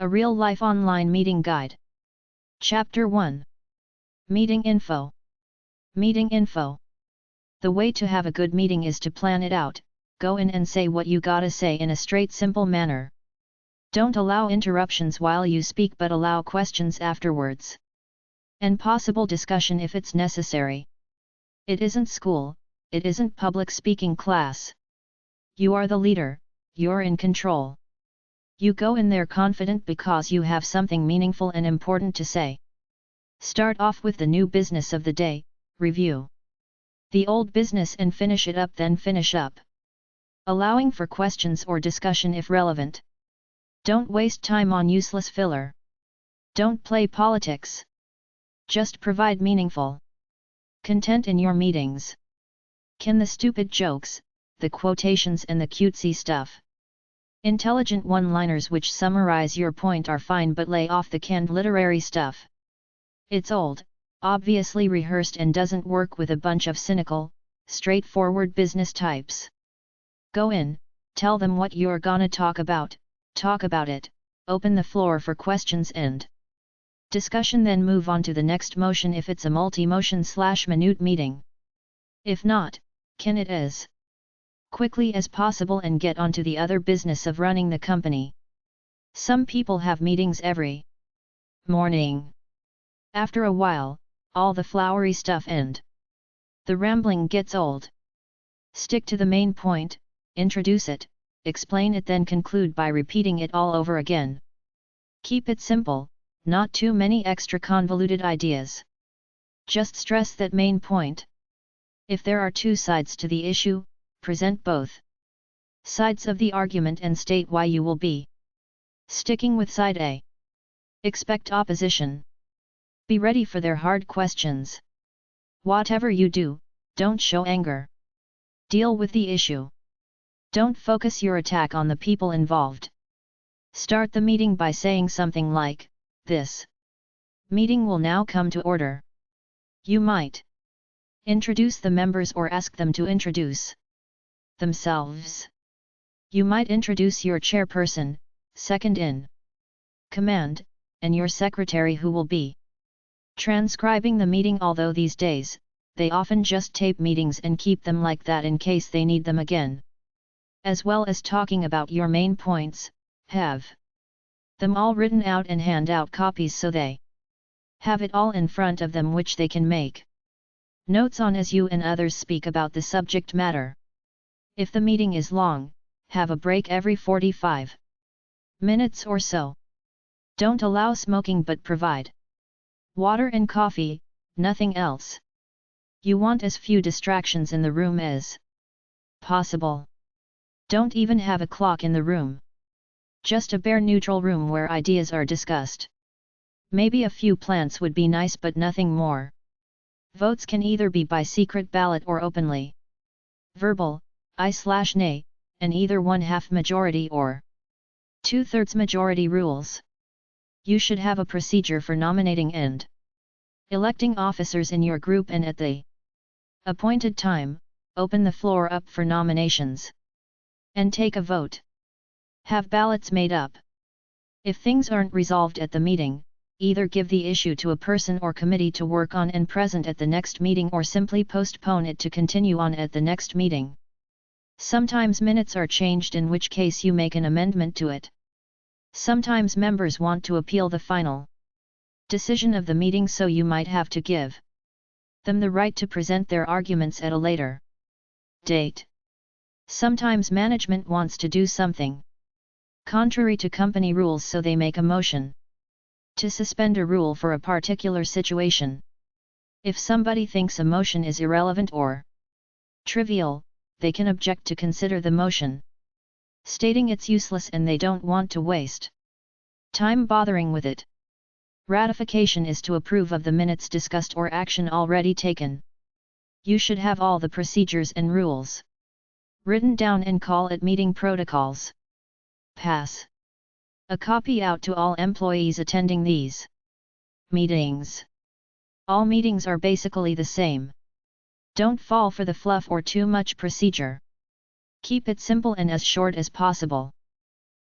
A real-life online meeting guide. Chapter 1. Meeting info. Meeting info. The way to have a good meeting is to plan it out, go in and say what you gotta say in a straight simple manner. Don't allow interruptions while you speak but allow questions afterwards. And possible discussion if it's necessary. It isn't school, it isn't public speaking class. You are the leader, you're in control. You go in there confident because you have something meaningful and important to say. Start off with the new business of the day, review the old business and finish it up, then finish up. Allowing for questions or discussion if relevant. Don't waste time on useless filler. Don't play politics. Just provide meaningful content in your meetings. Can the stupid jokes, the quotations and the cutesy stuff. Intelligent one-liners which summarize your point are fine, but lay off the canned literary stuff. It's old, obviously rehearsed and doesn't work with a bunch of cynical, straightforward business types. Go in, tell them what you're gonna talk about it, open the floor for questions and discussion, then move on to the next motion if it's a multi-motion/minute meeting. If not, can it as quickly as possible and get on to the other business of running the company. Some people have meetings every morning. After a while, all the flowery stuff and the rambling gets old. Stick to the main point, introduce it, explain it, then conclude by repeating it all over again. Keep it simple, not too many extra convoluted ideas. Just stress that main point. If there are two sides to the issue, present both sides of the argument and state why you will be sticking with side A. Expect opposition. Be ready for their hard questions. Whatever you do, don't show anger. Deal with the issue. Don't focus your attack on the people involved. Start the meeting by saying something like, "This meeting will now come to order." You might introduce the members or ask them to introduce themselves. You might introduce your chairperson, second in command, and your secretary who will be transcribing the meeting, although these days, they often just tape meetings and keep them like that in case they need them again. As well as talking about your main points, have them all written out and hand out copies so they have it all in front of them, which they can make notes on as you and others speak about the subject matter. If the meeting is long, have a break every 45 minutes or so. Don't allow smoking but provide water and coffee, nothing else. You want as few distractions in the room as possible. Don't even have a clock in the room. Just a bare neutral room where ideas are discussed. Maybe a few plants would be nice but nothing more. Votes can either be by secret ballot or openly verbal, aye/nay, and either 1/2 majority or 2/3 majority rules. You should have a procedure for nominating and electing officers in your group, and at the appointed time, open the floor up for nominations. And take a vote. Have ballots made up. If things aren't resolved at the meeting, either give the issue to a person or committee to work on and present at the next meeting, or simply postpone it to continue on at the next meeting. Sometimes minutes are changed, in which case you make an amendment to it. Sometimes members want to appeal the final decision of the meeting, so you might have to give them the right to present their arguments at a later date. Sometimes management wants to do something contrary to company rules, so they make a motion to suspend a rule for a particular situation. If somebody thinks a motion is irrelevant or trivial, they can object to consider the motion, stating it's useless and they don't want to waste time bothering with it. Ratification is to approve of the minutes discussed or action already taken. You should have all the procedures and rules written down and call it meeting protocols. Pass a copy out to all employees attending these meetings. All meetings are basically the same. Don't fall for the fluff or too much procedure. Keep it simple and as short as possible.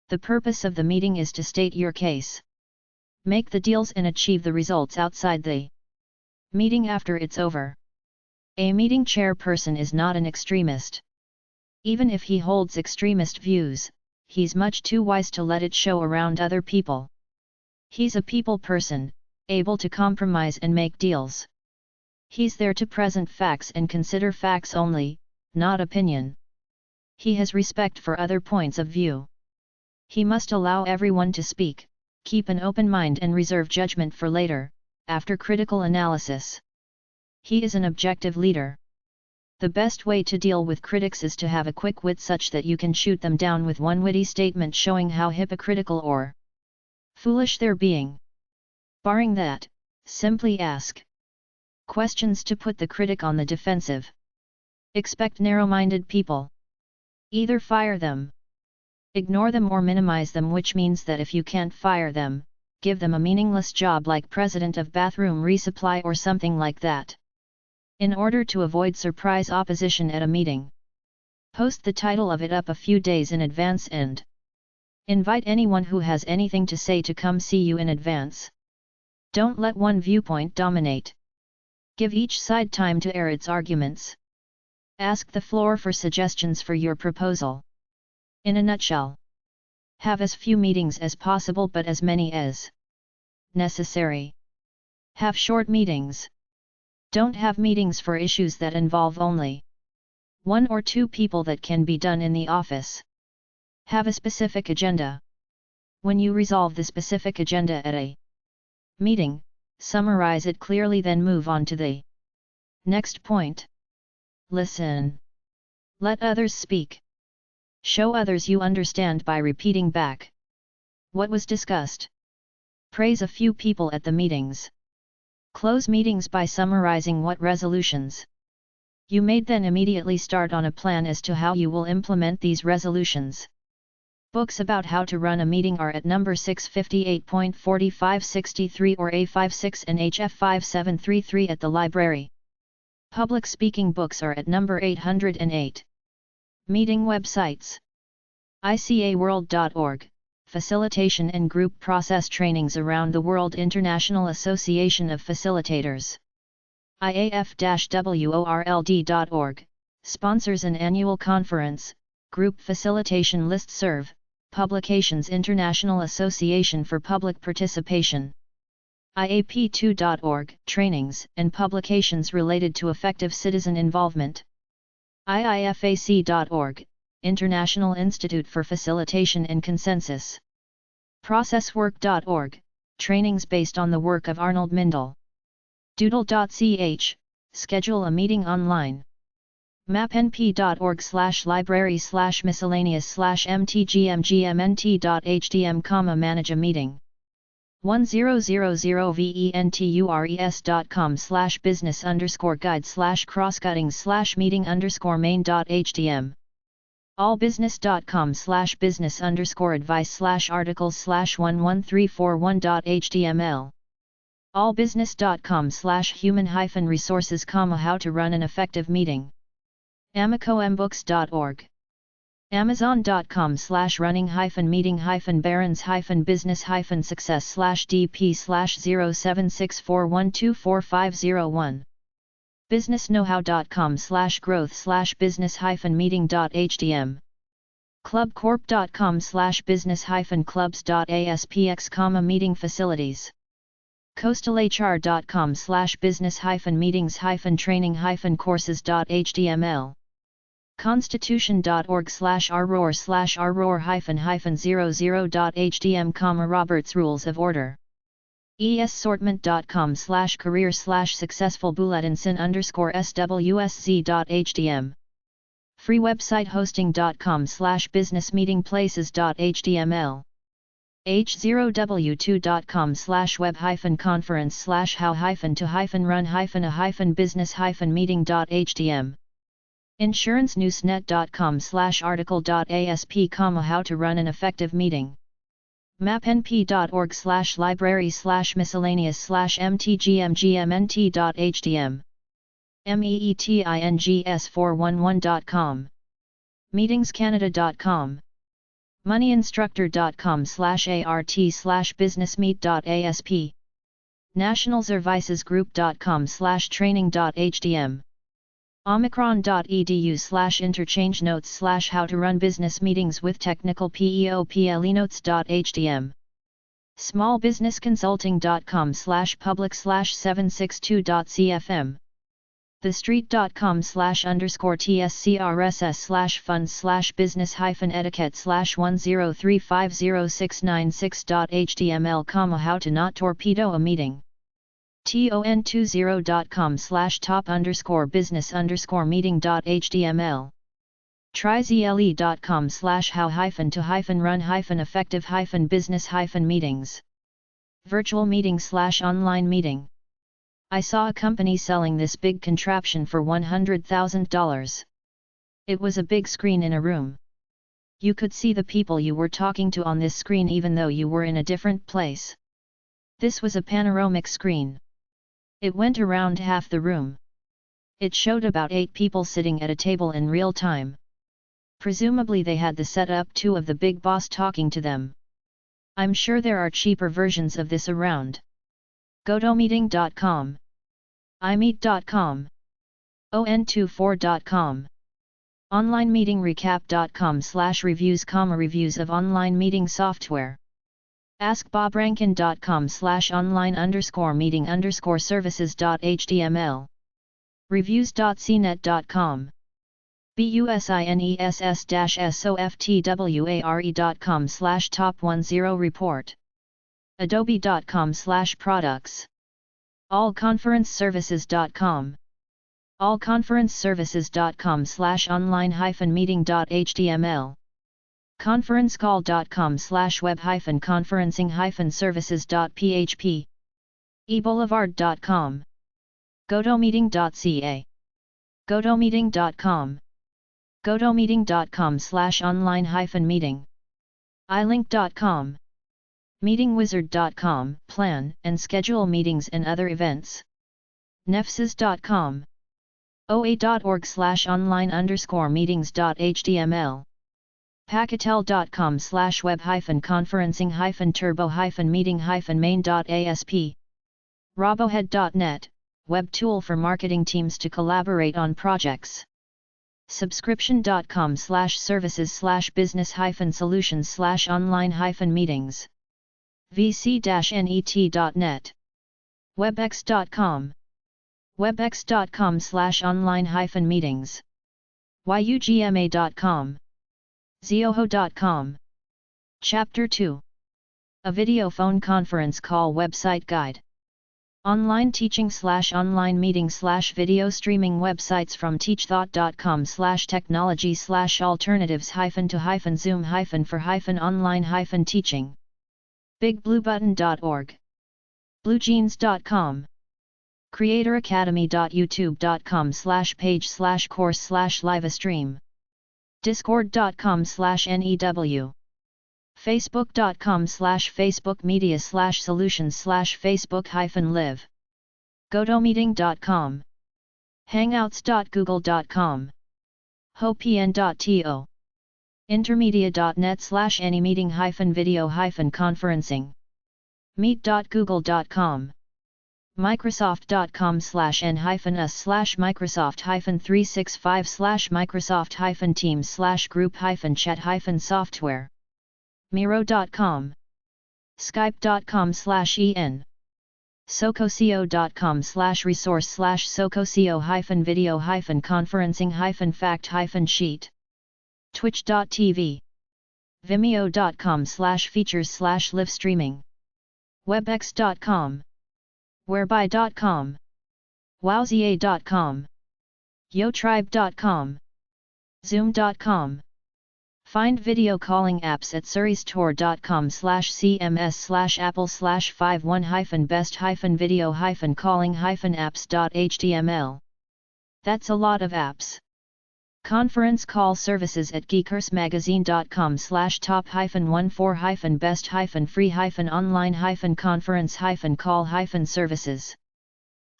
The purpose of the meeting is to state your case. Make the deals and achieve the results outside the meeting after it's over. A meeting chairperson is not an extremist. Even if he holds extremist views, he's much too wise to let it show around other people. He's a people person, able to compromise and make deals. He's there to present facts and consider facts only, not opinion. He has respect for other points of view. He must allow everyone to speak, keep an open mind and reserve judgment for later, after critical analysis. He is an objective leader. The best way to deal with critics is to have a quick wit such that you can shoot them down with one witty statement showing how hypocritical or foolish they're being. Barring that, simply ask questions to put the critic on the defensive. Expect narrow-minded people. Either fire them, ignore them or minimize them, which means that if you can't fire them, give them a meaningless job like president of bathroom resupply or something like that. In order to avoid surprise opposition at a meeting, post the title of it up a few days in advance and invite anyone who has anything to say to come see you in advance. Don't let one viewpoint dominate. Give each side time to air its arguments. Ask the floor for suggestions for your proposal. In a nutshell, have as few meetings as possible but as many as necessary. Have short meetings. Don't have meetings for issues that involve only one or two people that can be done in the office. Have a specific agenda. When you resolve the specific agenda at a meeting, summarize it clearly, then move on to the next point. Listen. Let others speak. Show others you understand by repeating back what was discussed. Praise a few people at the meetings. Close meetings by summarizing what resolutions you made, then immediately start on a plan as to how you will implement these resolutions. Books about how to run a meeting are at number 658.4563 or A56 and HF5733 at the library. Public speaking books are at number 808. Meeting websites: icaworld.org, Facilitation and Group Process Trainings around the World, International Association of Facilitators. IAF-WORLD.org, sponsors an annual conference, Group Facilitation Listserv, Publications International Association for Public Participation. IAP2.org, trainings and publications related to effective citizen involvement. IIFAC.org, International Institute for Facilitation and Consensus. Processwork.org, trainings based on the work of Arnold Mindell. Doodle.ch, schedule a meeting online. mapnp.org/libraries/miscellaneous/mtgmgmnt.hdm, manage a meeting. 1000ventures.com/business_guide/crosscutting/meeting_main.htm. allbusiness.com/business_advice/articles/11341.html. allbusiness.com/human-resources, how to run an effective meeting. amicombooks.org. amazon.com/running-meeting-business-success/dp/0764124501. businessknowhow.com/growth/business-meeting.htm. clubcorp.com/business-clubs.aspx, meeting facilities. coastalhr.com/business-meetings-training-courses.html. constitution.org/ror/00-00.htm, Robert's Rules of Order. esortment.com/career/successful-bulletin-SWSZ.htm. free website hosting.com/businessmeetingplaces.html. h0w2.com/web-conference/how-to-run-a-business-meeting.htm. insurancenewsnet.com/article.asp, how to run an effective meeting. mapnp.org/libraries/miscellaneous/mtgmgmnt.htm. meetings411.com. meetingscanada.com. moneyinstructor.com/art/businessmeet.asp, nationalservicesgroup.com/training.hdm, omicron.edu/interchange notes/how to run business meetings with technical PEOPLE notes.hdm, smallbusinessconsulting.com/public/762.cfm, thestreet.com/_TSCRSS/funds/business-etiquette/10350696.html, how to not torpedo a meeting, ton20.com/top_business_meeting.html, tryzle.com/how-to-run-effective-business-meetings, virtual meeting/online meeting. I saw a company selling this big contraption for $100,000. It was a big screen in a room. You could see the people you were talking to on this screen even though you were in a different place. This was a panoramic screen. It went around half the room. It showed about 8 people sitting at a table in real time. Presumably they had the setup too of the big boss talking to them. I'm sure there are cheaper versions of this around. GoToMeeting.com, iMeet.com, on24.com, OnlineMeetingRecap.com/reviews, reviews of online meeting software. AskBobRankin.com/online_meeting_services.html, reviews.cnet.com, business-software.com/top10report, adobe.com/products, allconferenceservices.com, allconferenceservices.com/online-meeting.html, conferencecall.com/web-conferencing-services.php, eboulevard.com, gotomeeting.ca, gotomeeting.com, gotomeeting.com/online-meeting, ilink.com, meetingwizard.com, plan and schedule meetings and other events, nefsas.com, oa.org/online_meetings.html, pacatel.com/web-conferencing-turbo-meeting-main.asp, robohead.net, web tool for marketing teams to collaborate on projects, subscription.com/services/business-solutions/online-meetings, vc-net, webex.com, webex.com/online-meetings, yugma.com, zioho.com. Chapter 2. A video phone conference call website guide. Online teaching/online meeting/video streaming websites from teachthought.com/technology/alternatives-to-zoom-for-online-teaching. bigbluebutton.org, bluejeans.com, creatoracademy.youtube.com/page/course/livestream, discord.com/new, facebook.com/facebookmedia/solutions/facebook-live, gotomeeting.com, hangouts.google.com, hopn.to, intermedia.net/anymeeting-video-conferencing, meet.google.com, microsoft.com/n-us/microsoft-365/microsoft-teams/group-chat-software, miro.com, skype.com/en, sococio.com/resource/sococio-video-conferencing-fact-sheet, twitch.tv, vimeo.com/features/live streaming, webex.com, whereby.com, wowza.com, yotribe.com, zoom.com. Find video calling apps at suristor.com/cms/apple/51-best-video-calling-apps.html. That's a lot of apps. Conference call services at geekers-magazine.com/top-14-best-free-online-conference-call-services.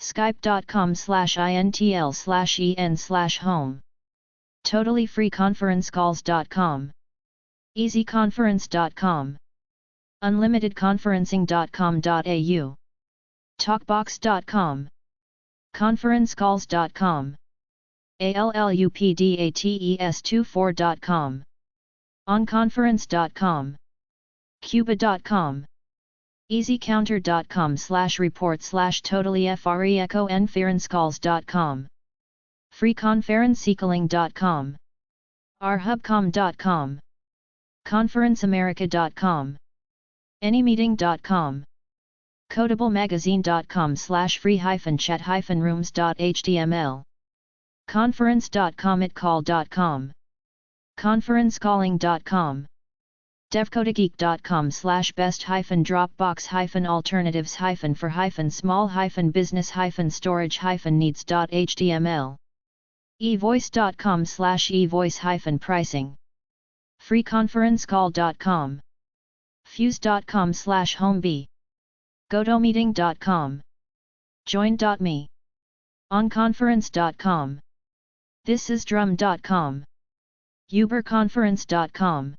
skype.com/intl/en/home. Totally free conferencecalls.com. easyconference.com, unlimitedconferencing.com.au, talkbox.com, conferencecalls.com, allupdates24.com, onconference.com, cuba.com, easycounter.com/report/totally-free-echo-conferencecalls.com, freeconferencecaling.com, rhubcom.com, conferenceamerica.com, anymeeting.com, codablemagazine.com/free-chat-rooms.html, conference.comitcall.com, conferencecalling.com, devcodegeek.com/best-for-small-business-storage-needs.html, evoice.com/evoice-pricing, freeconferencecall.com, fuse.com/homebee, gotomeeting.com, join.me, onconference.com, thisisdrum.com, uberconference.com,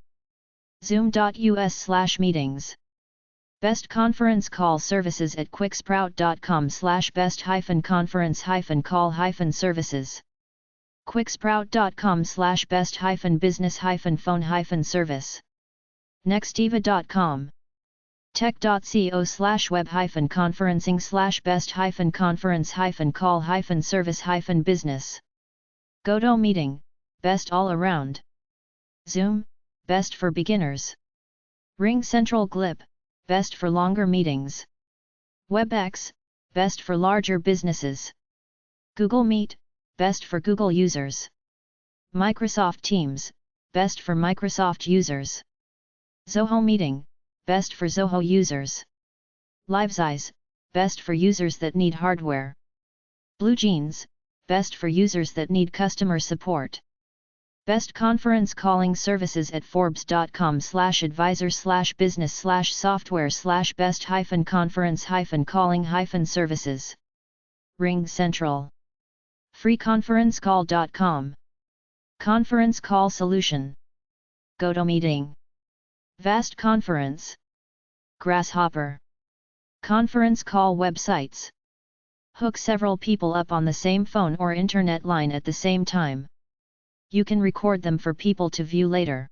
zoom.us/meetings, best conference call services at quicksprout.com/best-conference-call-services, quicksprout.com/best-business-phone-service, nextiva.com, tech.co/web-conferencing/best-conference-call-service-business, GoToMeeting, best all around, Zoom, best for beginners, RingCentral Glip, best for longer meetings, WebEx, best for larger businesses, Google Meet, best for Google users, Microsoft Teams, best for Microsoft users, Zoho Meeting, best for Zoho users, LiveZeyes, best for users that need hardware, BlueJeans, best for users that need customer support. Best conference calling services at forbes.com/advisor/business/best-conference-calling-services, RingCentral, freeconferencecall.com, Conference Call Solution, GoToMeeting, Vast Conference, Grasshopper, Conference Call Websites. Hook several people up on the same phone or internet line at the same time. You can record them for people to view later.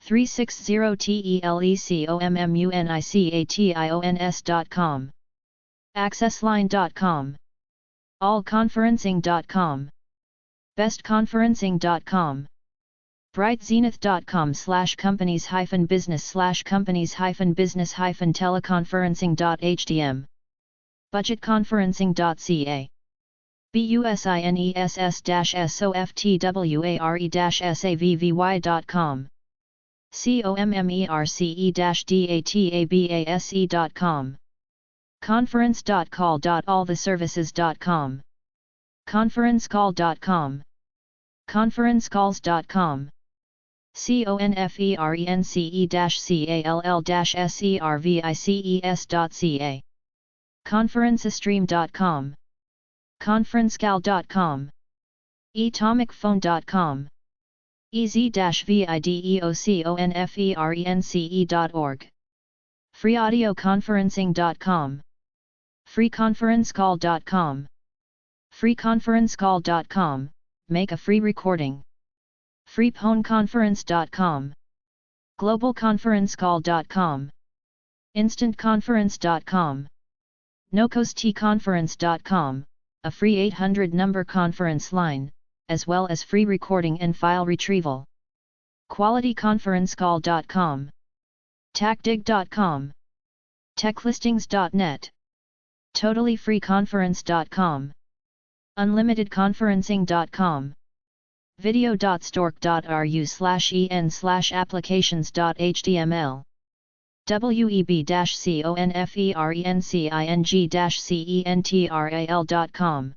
360telecommunications.com, accessline.com, allconferencing.com, bestconferencing.com, brightzenith.com/companies-business-companies-business-teleconferencing.htm, budgetconferencing.ca, business-software-savvy.com, commerce-database.com, conference.call.alltheservices.com, conferencecall.com, conferencecalls.com, conference-call-services.ca, conferencestream.com, conferencecal.com, etomicphone.com, easy-videoconference.org, freeaudioconferencing.com, freeconferencecall.com, freeconferencecall.com, make a free recording, freephone-conference.com, globalconferencecall.com, instantconference.com, nocostconference.com, a free 800-number conference line, as well as free recording and file retrieval, qualityconferencecall.com, tacdig.com, techlistings.net, totallyfreeconference.com, unlimitedconferencing.com, video.stork.ru/en/applications.html, web-conferencing-central.com,